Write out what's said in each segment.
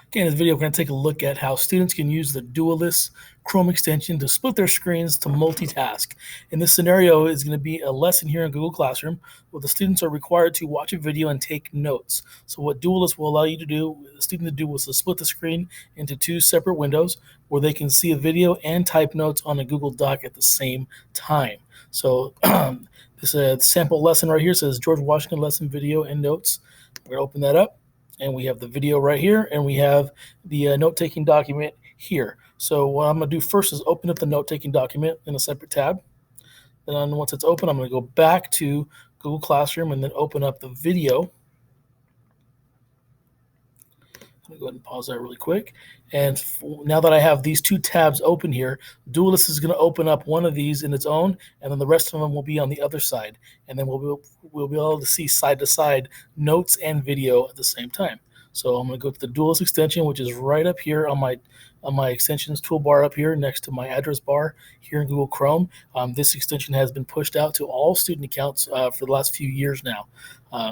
Okay, in this video, we're going to take a look at how students can use the Dualless Chrome extension to split their screens to multitask. In this scenario is going to be a lesson here in Google Classroom where the students are required to watch a video and take notes. So what Dualless will allow you to do, the student to do, was to split the screen into two separate windows where they can see a video and type notes on a Google Doc at the same time. So this sample lesson right here says George Washington lesson video and notes. We're going to open that up. And we have the video right here, and we have the note-taking document here. So what I'm going to do first is open up the note-taking document in a separate tab. Then once it's open, I'm going to go back to Google Classroom and then open up the video. Let me go ahead and pause that really quick. And now that I have these two tabs open here, Dualless is going to open up one of these in its own, and then the rest of them will be on the other side. And then we'll be able to see side-to-side notes and video at the same time. So I'm going to go to the Dualless extension, which is right up here on my extensions toolbar up here next to my address bar here in Google Chrome. This extension has been pushed out to all student accounts for the last few years now.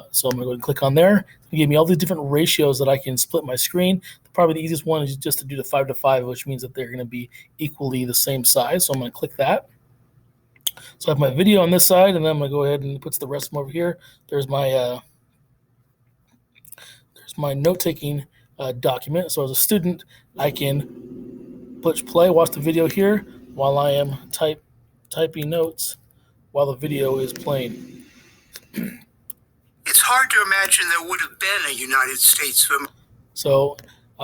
So I'm going to go ahead and click on there. It's going to give me all these different ratios that I can split my screen. Probably the easiest one is just to do the 5 to 5, which means that they're going to be equally the same size. So I'm going to click that. So I have my video on this side, and then I'm going to go ahead and put the rest of them over here. There's my note-taking document. So as a student, I can push play, watch the video here while I am typing notes while the video is playing. It's hard to imagine there would have been a United States film. So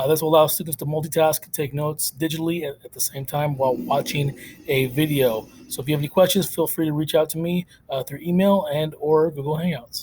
this will allow students to multitask and take notes digitally at the same time while watching a video. So if you have any questions, feel free to reach out to me through email and or Google Hangouts.